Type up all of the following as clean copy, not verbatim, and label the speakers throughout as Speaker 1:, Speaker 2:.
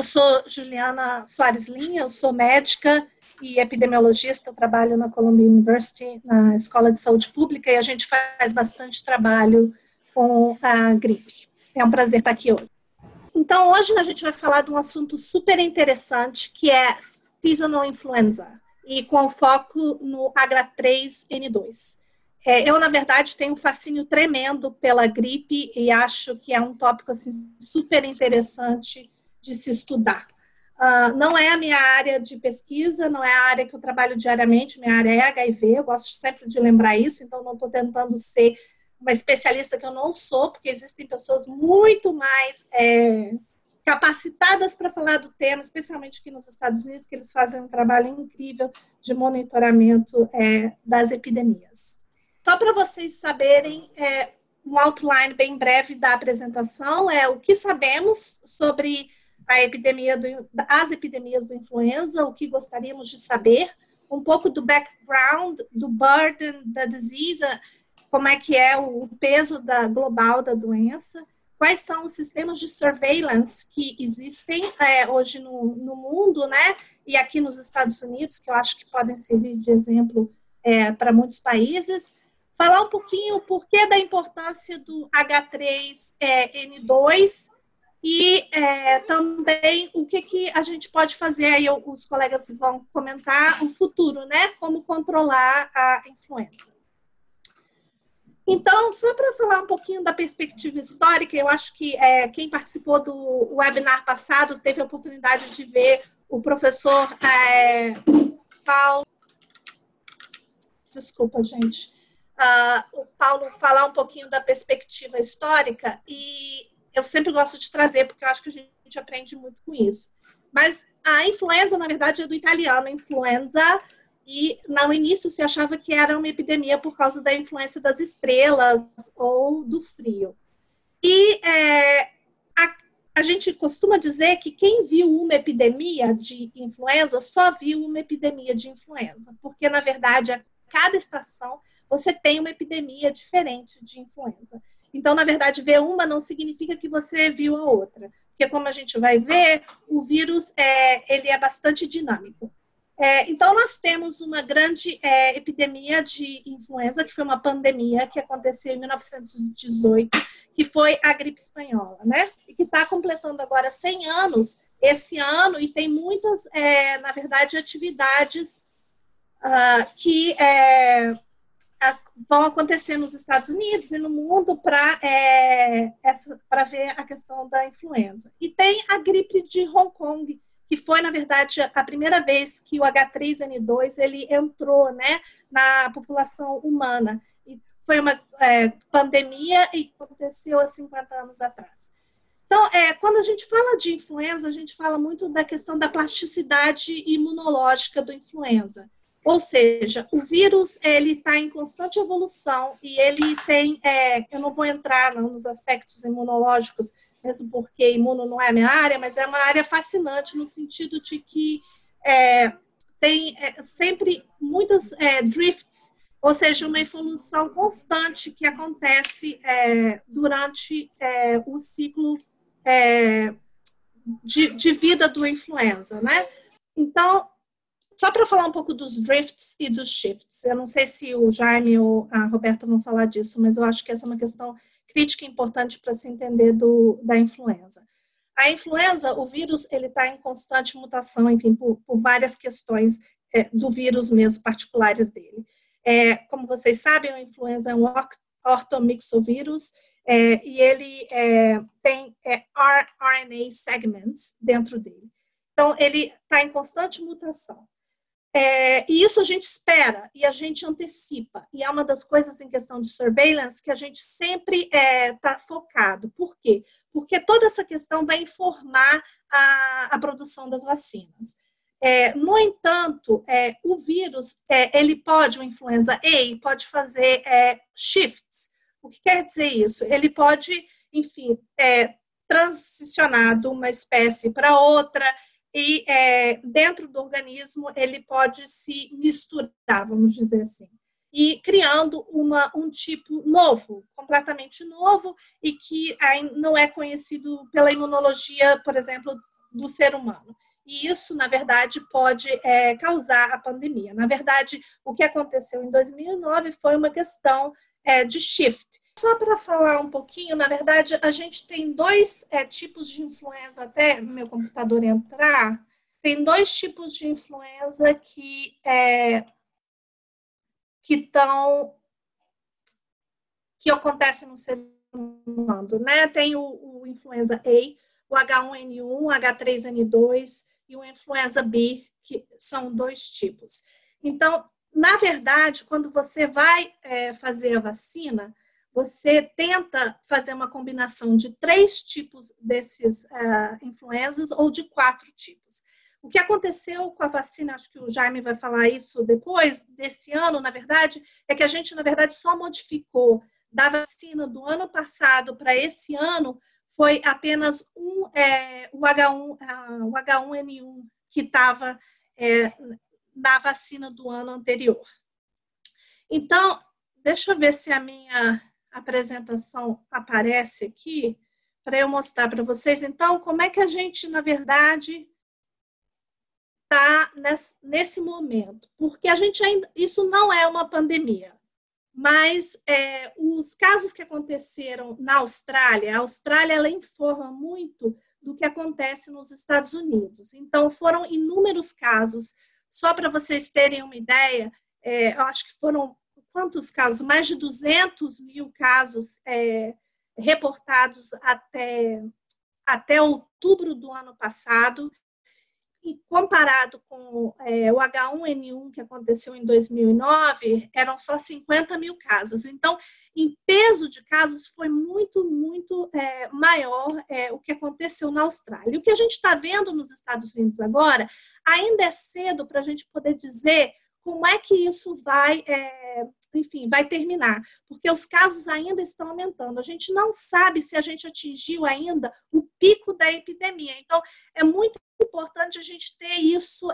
Speaker 1: sou Juliana Soares Linha, eu sou médica e epidemiologista, eu trabalho na Columbia University, na Escola de Saúde Pública, e a gente faz bastante trabalho com a gripe. É um prazer estar aqui hoje. Então, hoje a gente vai falar de um assunto super interessante, que é seasonal influenza, e com foco no H3N2. Eu, na verdade, tenho um fascínio tremendo pela gripe e acho que é um tópico assim, super interessante de se estudar. Não é a minha área de pesquisa, não é a área que eu trabalho diariamente, minha área é HIV, eu gosto sempre de lembrar isso, então não estou tentando ser uma especialista que eu não sou, porque existem pessoas muito mais capacitadas para falar do tema, especialmente aqui nos Estados Unidos, que eles fazem um trabalho incrível de monitoramento das epidemias. Só para vocês saberem, um outline bem breve da apresentação é o que sabemos sobre as epidemias do influenza, o que gostaríamos de saber, um pouco do background, do burden da disease, como é que é o peso global da doença, quais são os sistemas de surveillance que existem hoje no mundo, né? E aqui nos Estados Unidos, que eu acho que podem servir de exemplo para muitos países. Falar um pouquinho o porquê da importância do H3N2 e também o que a gente pode fazer, aí os colegas vão comentar, o futuro, né? Como controlar a influenza. Então, só para falar um pouquinho da perspectiva histórica, eu acho que quem participou do webinar passado teve a oportunidade de ver o professor Paulo. Desculpa, gente. O Paulo falar um pouquinho da perspectiva histórica, e eu sempre gosto de trazer, porque eu acho que a gente aprende muito com isso. Mas a influenza, na verdade, é do italiano, influenza, e no início se achava que era uma epidemia por causa da influência das estrelas ou do frio. E a gente costuma dizer que quem viu uma epidemia de influenza só viu uma epidemia de influenza, porque, na verdade, a cada estação você tem uma epidemia diferente de influenza. Então, na verdade, ver uma não significa que você viu a outra, porque, como a gente vai ver, o vírus ele é bastante dinâmico. Então, nós temos uma grande epidemia de influenza, que foi uma pandemia que aconteceu em 1918, que foi a gripe espanhola, né? E que está completando agora 100 anos esse ano, e tem muitas, na verdade, atividades que vão acontecer nos Estados Unidos e no mundo para ver a questão da influenza. E tem a gripe de Hong Kong, que foi, na verdade, a primeira vez que o H3N2 ele entrou, né, na população humana. E foi uma pandemia e aconteceu há 50 anos atrás. Então, quando a gente fala de influenza, a gente fala muito da questão da plasticidade imunológica do influenza. Ou seja, o vírus ele está em constante evolução e ele tem, eu não vou entrar nos aspectos imunológicos, mesmo porque imuno não é a minha área, mas é uma área fascinante no sentido de que tem sempre muitos drifts, ou seja, uma evolução constante que acontece durante o ciclo de vida do influenza, né? Então, só para falar um pouco dos drifts e dos shifts, eu não sei se o Jaime ou a Roberta vão falar disso, mas eu acho que essa é uma questão crítica importante para se entender da influenza. A influenza, o vírus, ele está em constante mutação, enfim, por várias questões do vírus mesmo, particulares dele. Como vocês sabem, a influenza é um ortomixovírus, e ele tem RNA segments dentro dele. Então, ele está em constante mutação. E isso a gente espera e a gente antecipa. E é uma das coisas em questão de surveillance que a gente sempre está focado. Por quê? Porque toda essa questão vai informar a produção das vacinas. No entanto, o vírus, ele pode, o influenza A, pode fazer shifts. O que quer dizer isso? Ele pode, enfim, transicionar de uma espécie para outra, e dentro do organismo ele pode se misturar, vamos dizer assim, e criando um tipo novo, completamente novo, e que não é conhecido pela imunologia, por exemplo, do ser humano. E isso, na verdade, pode causar a pandemia. Na verdade, o que aconteceu em 2009 foi uma questão de shift. Só para falar um pouquinho, na verdade, a gente tem dois tipos de influenza, até meu computador entrar, tem dois tipos de influenza que acontecem no ser humano, né? Tem o influenza A, o H1N1, H3N2 e o influenza B, que são dois tipos. Então, na verdade, quando você vai fazer a vacina, você tenta fazer uma combinação de 3 tipos desses influenzas ou de 4 tipos. O que aconteceu com a vacina, acho que o Jaime vai falar isso depois, desse ano, na verdade, é que a gente, na verdade, só modificou da vacina do ano passado para esse ano, foi apenas o H1N1 que estava na vacina do ano anterior. Então, deixa eu ver se a minha apresentação aparece aqui, para eu mostrar para vocês. Então, como é que a gente, na verdade, está nesse momento? Porque a gente ainda, isso não é uma pandemia, mas os casos que aconteceram na Austrália, a Austrália ela informa muito do que acontece nos Estados Unidos. Então, foram inúmeros casos. Só para vocês terem uma ideia, eu acho que foram quantos casos? Mais de 200 mil casos reportados até outubro do ano passado. E comparado com o H1N1 que aconteceu em 2009, eram só 50 mil casos. Então, em peso de casos, foi muito, muito maior o que aconteceu na Austrália. E o que a gente está vendo nos Estados Unidos agora, ainda é cedo para a gente poder dizer como é que isso vai, vai terminar, porque os casos ainda estão aumentando. A gente não sabe se a gente atingiu ainda o pico da epidemia. Então, é muito importante a gente ter isso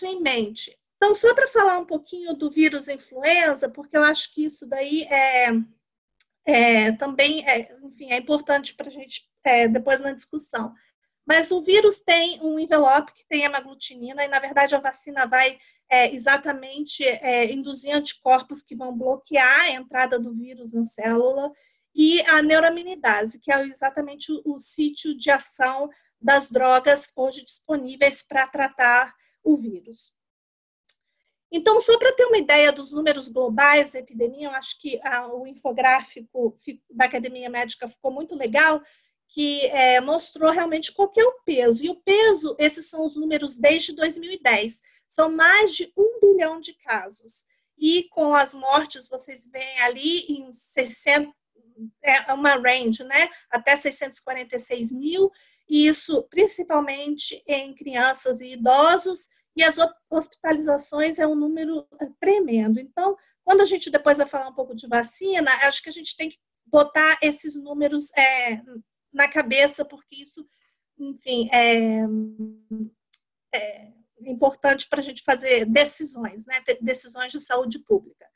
Speaker 1: em mente. Então, só para falar um pouquinho do vírus influenza, porque eu acho que isso daí também é importante para a gente depois na discussão. Mas o vírus tem um envelope que tem hemaglutinina e, na verdade, a vacina vai exatamente induzir anticorpos que vão bloquear a entrada do vírus na célula e a neuraminidase, que é exatamente o sítio de ação das drogas hoje disponíveis para tratar o vírus. Então, só para ter uma ideia dos números globais da epidemia, eu acho que o infográfico da Academia Médica ficou muito legal, que mostrou realmente qual que é o peso. E o peso, esses são os números desde 2010. São mais de 1 bilhão de casos. E com as mortes, vocês veem ali em 600, uma range, né? Até 646 mil. E isso principalmente em crianças e idosos. E as hospitalizações é um número tremendo. Então, quando a gente depois vai falar um pouco de vacina, acho que a gente tem que botar esses números na cabeça, porque isso, enfim, é importante para a gente fazer decisões, né? Decisões de saúde pública.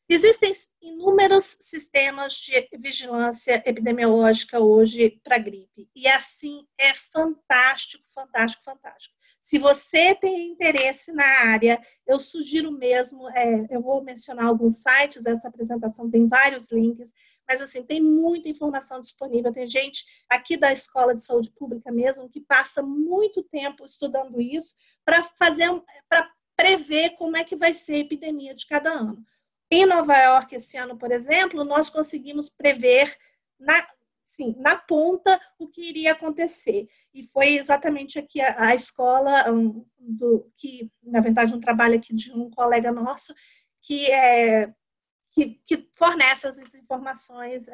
Speaker 1: Existem inúmeros sistemas de vigilância epidemiológica hoje para gripe, e assim é fantástico, fantástico, fantástico. Se você tem interesse na área, eu sugiro mesmo, eu vou mencionar alguns sites, essa apresentação tem vários links, mas assim, tem muita informação disponível, tem gente aqui da Escola de Saúde Pública mesmo, que passa muito tempo estudando isso, para prever como é que vai ser a epidemia de cada ano. Em Nova York, esse ano, por exemplo, nós conseguimos prever na ponta o que iria acontecer. E foi exatamente aqui a escola, que, na verdade, um trabalho aqui de um colega nosso, que fornece essas informações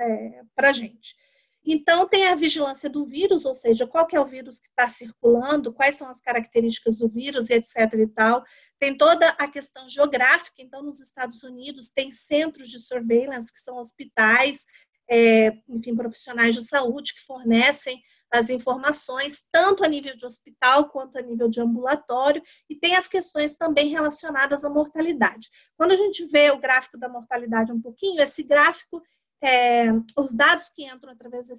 Speaker 1: para a gente. Então, tem a vigilância do vírus, ou seja, qual que é o vírus que está circulando, quais são as características do vírus, e etc. e tal. Tem toda a questão geográfica, então, nos Estados Unidos, tem centros de surveillance, que são hospitais, enfim, profissionais de saúde que fornecem as informações, tanto a nível de hospital quanto a nível de ambulatório, e tem as questões também relacionadas à mortalidade. Quando a gente vê o gráfico da mortalidade um pouquinho, esse gráfico, os dados que entram através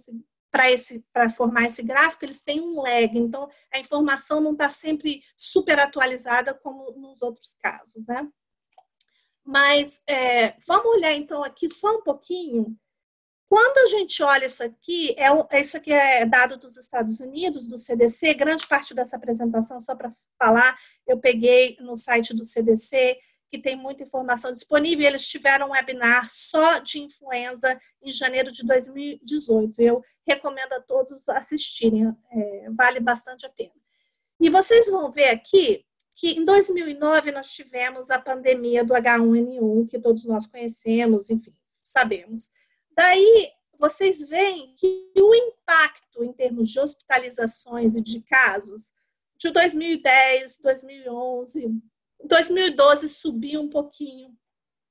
Speaker 1: para formar esse gráfico, eles têm um lag, então a informação não está sempre super atualizada como nos outros casos, né? Mas vamos olhar então aqui só um pouquinho. Quando a gente olha isso aqui, isso aqui é dado dos Estados Unidos, do CDC, grande parte dessa apresentação, só para falar, eu peguei no site do CDC, que tem muita informação disponível, eles tiveram um webinar só de influenza em janeiro de 2018. Eu recomendo a todos assistirem, vale bastante a pena. E vocês vão ver aqui que em 2009 nós tivemos a pandemia do H1N1, que todos nós conhecemos, enfim, sabemos. Daí, vocês veem que o impacto em termos de hospitalizações e de casos de 2010, 2011, 2012 subiu um pouquinho,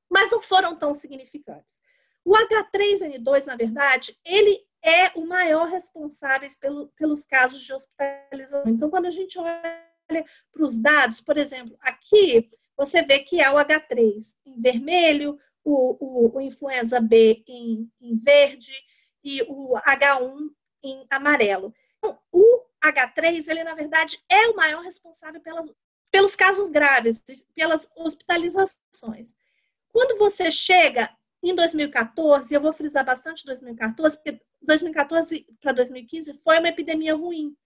Speaker 1: mas não foram tão significantes. O H3N2, na verdade, ele é o maior responsável pelos casos de hospitalização. Então, quando a gente olha para os dados, por exemplo, aqui você vê que é o H3 em vermelho, o influenza B em verde e o H1 em amarelo. Então, o H3, ele, na verdade, é o maior responsável pelos casos graves, pelas hospitalizações. Quando você chega em 2014, eu vou frisar bastante 2014, porque 2014 para 2015 foi uma epidemia ruim.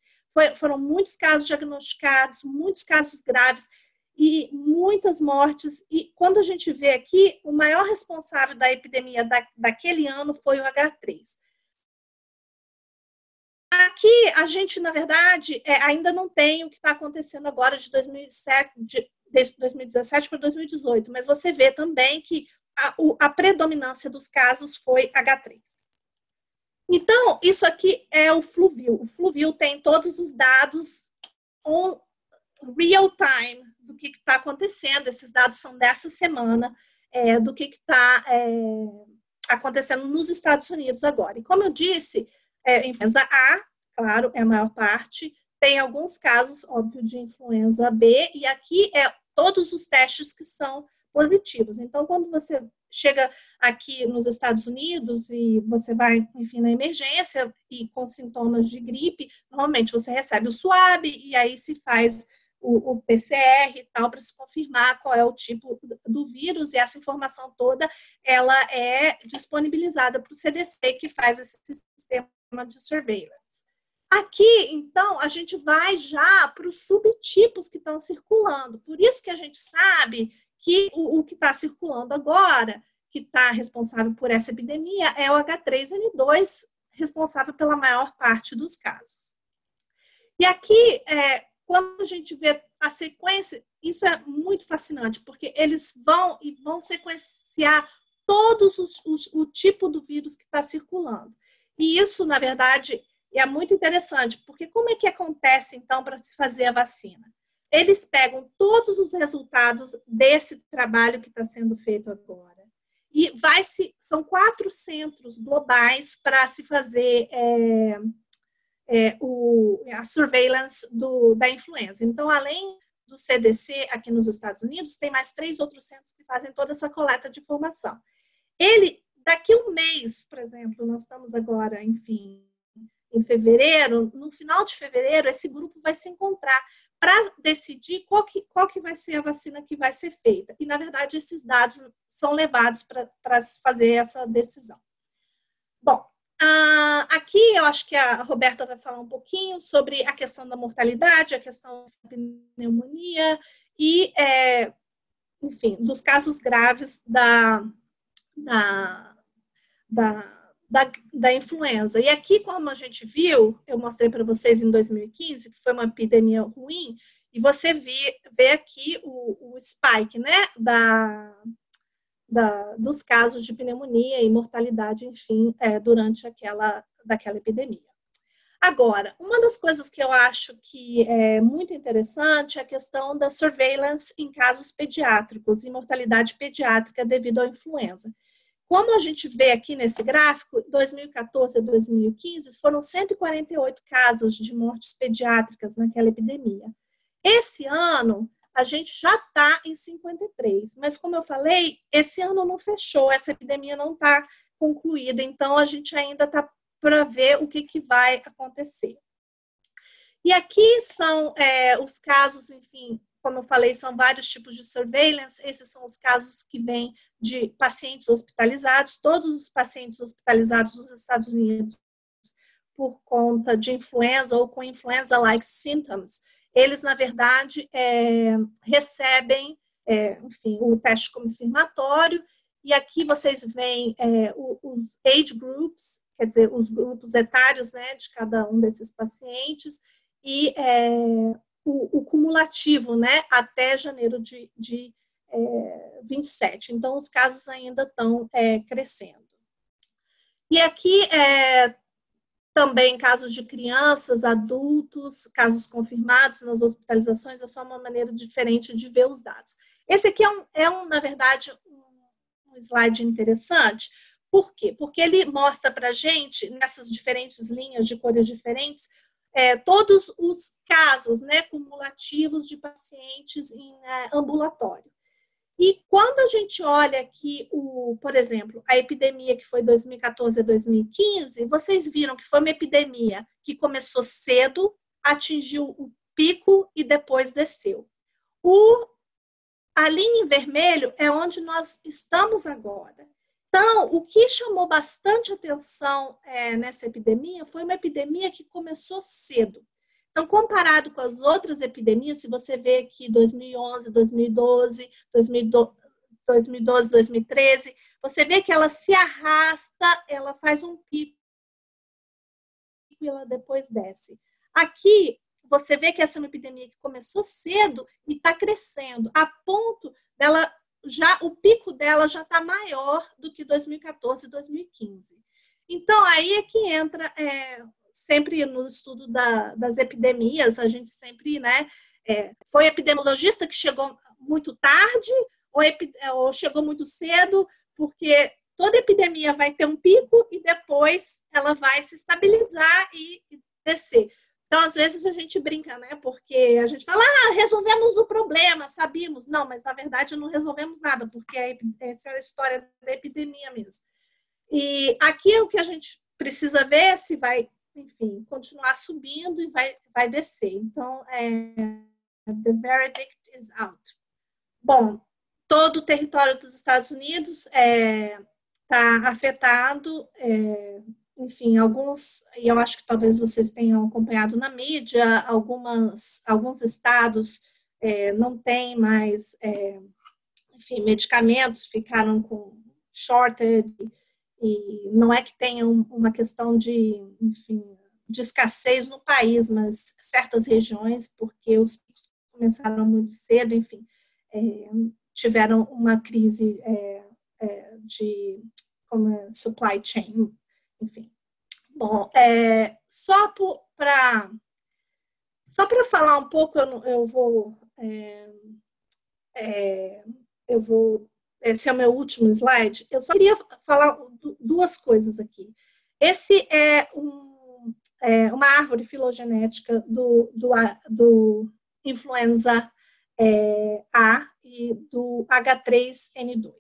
Speaker 1: Foram muitos casos diagnosticados, muitos casos graves e muitas mortes. E quando a gente vê aqui, o maior responsável da epidemia daquele ano foi o H3. Aqui, a gente, na verdade, ainda não tem o que está acontecendo agora de 2017 para 2018, mas você vê também que a predominância dos casos foi H3. Então, isso aqui é o Fluvio. O Fluvio tem todos os dados on real time do que está acontecendo. Esses dados são dessa semana, do que está acontecendo nos Estados Unidos agora. E como eu disse, influenza A, claro, é a maior parte. Tem alguns casos, óbvio, de influenza B, e aqui todos os testes que são positivos. Então, quando você chega aqui nos Estados Unidos e você vai, enfim, na emergência e com sintomas de gripe, normalmente você recebe o swab e aí se faz o PCR e tal para se confirmar qual é o tipo do vírus, e essa informação toda ela é disponibilizada para o CDC, que faz esse sistema de surveillance. Aqui, então, a gente vai já para os subtipos que estão circulando. Por isso que a gente sabe que o que está circulando agora, que está responsável por essa epidemia, é o H3N2, responsável pela maior parte dos casos. E aqui, quando a gente vê a sequência, isso é muito fascinante, porque eles vão sequenciar todos o tipo do vírus que está circulando. E isso, na verdade, é muito interessante, porque como é que acontece, então, para se fazer a vacina? Eles pegam todos os resultados desse trabalho que está sendo feito agora. E são 4 centros globais para se fazer a surveillance da influenza. Então, além do CDC aqui nos Estados Unidos, tem mais 3 outros centros que fazem toda essa coleta de informação. Daqui um mês, por exemplo, nós estamos agora, enfim, em fevereiro, no final de fevereiro, esse grupo vai se encontrar para decidir qual que vai ser a vacina que vai ser feita. E, na verdade, esses dados são levados para fazer essa decisão. Bom, aqui eu acho que a Roberta vai falar um pouquinho sobre a questão da mortalidade, a questão da pneumonia e, enfim, dos casos graves da influenza. E aqui, como a gente viu, eu mostrei para vocês em 2015, que foi uma epidemia ruim, e você vê aqui o spike, né, dos casos de pneumonia e mortalidade, enfim, durante daquela epidemia. Agora, uma das coisas que eu acho que é muito interessante é a questão da surveillance em casos pediátricos e mortalidade pediátrica devido à influenza. Como a gente vê aqui nesse gráfico, 2014 a 2015 foram 148 casos de mortes pediátricas naquela epidemia. Esse ano, a gente já está em 53, mas como eu falei, esse ano não fechou, essa epidemia não está concluída, então a gente ainda está para ver o que vai acontecer. E aqui são os casos, enfim, como eu falei, são vários tipos de surveillance. Esses são os casos que vêm de pacientes hospitalizados. Todos os pacientes hospitalizados nos Estados Unidos por conta de influenza ou com influenza-like symptoms, eles, na verdade, recebem, enfim, o teste confirmatório. E aqui vocês veem os age groups, quer dizer, os grupos etários, né, de cada um desses pacientes, e o cumulativo, né, até janeiro de 27. Então, os casos ainda estão crescendo. E aqui também casos de crianças, adultos, casos confirmados nas hospitalizações, é só uma maneira diferente de ver os dados. Esse aqui na verdade, um slide interessante. Por quê? Porque ele mostra para a gente, nessas diferentes linhas de cores diferentes, todos os casos, né, cumulativos de pacientes em ambulatório. E quando a gente olha aqui, por exemplo, a epidemia que foi 2014 a 2015, vocês viram que foi uma epidemia que começou cedo, atingiu o pico e depois desceu. A linha em vermelho é onde nós estamos agora. Então, o que chamou bastante atenção nessa epidemia foi uma epidemia que começou cedo. Então, comparado com as outras epidemias, se você vê aqui 2011, 2012, 2013, você vê que ela se arrasta, ela faz um pico e ela depois desce. Aqui, você vê que essa é uma epidemia que começou cedo e está crescendo, a ponto dela o pico dela já está maior do que 2014 e 2015. Então, aí é que entra sempre no estudo das epidemias, a gente sempre, né, foi epidemiologista que chegou muito tarde ou chegou muito cedo, porque toda epidemia vai ter um pico e depois ela vai se estabilizar e descer. Então, às vezes a gente brinca, né, porque a gente fala, resolvemos o problema, sabíamos. Não, mas na verdade não resolvemos nada, porque essa é a história da epidemia mesmo. E aqui o que a gente precisa ver é se vai, enfim, continuar subindo e vai descer. Então, the verdict is out. Bom, todo o território dos Estados Unidos está afetado, enfim, e eu acho que talvez vocês tenham acompanhado na mídia, alguns estados não têm mais, enfim, medicamentos, ficaram com shortage, e não é que tenha uma questão de, enfim, de escassez no país, mas certas regiões, porque os picos começaram muito cedo, enfim, tiveram uma crise como supply chain, enfim. Bom, só para falar um pouco, eu vou esse é o meu último slide. Eu só queria falar duas coisas aqui. Esse é uma árvore filogenética do influenza A e do H3N2.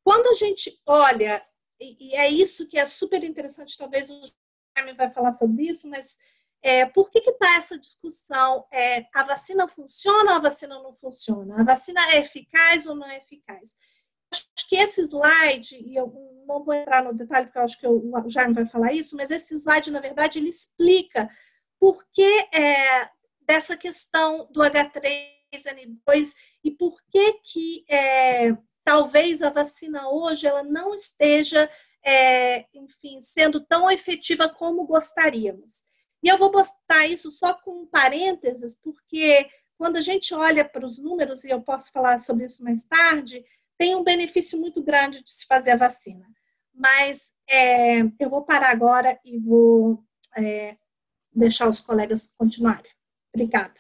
Speaker 1: Quando a gente olha, e é isso que é super interessante, talvez o Jaime vai falar sobre isso, mas por que está essa discussão? A vacina funciona ou a vacina não funciona? A vacina é eficaz ou não é eficaz? Acho que esse slide, e eu não vou entrar no detalhe, porque eu acho que o Jaime vai falar isso, mas esse slide, na verdade, ele explica por que dessa questão do H3N2 e por que talvez a vacina hoje ela não esteja, enfim, sendo tão efetiva como gostaríamos. E eu vou botar isso só com um parênteses, porque quando a gente olha para os números, e eu posso falar sobre isso mais tarde, tem um benefício muito grande de se fazer a vacina. Mas eu vou parar agora e vou deixar os colegas continuarem. Obrigada.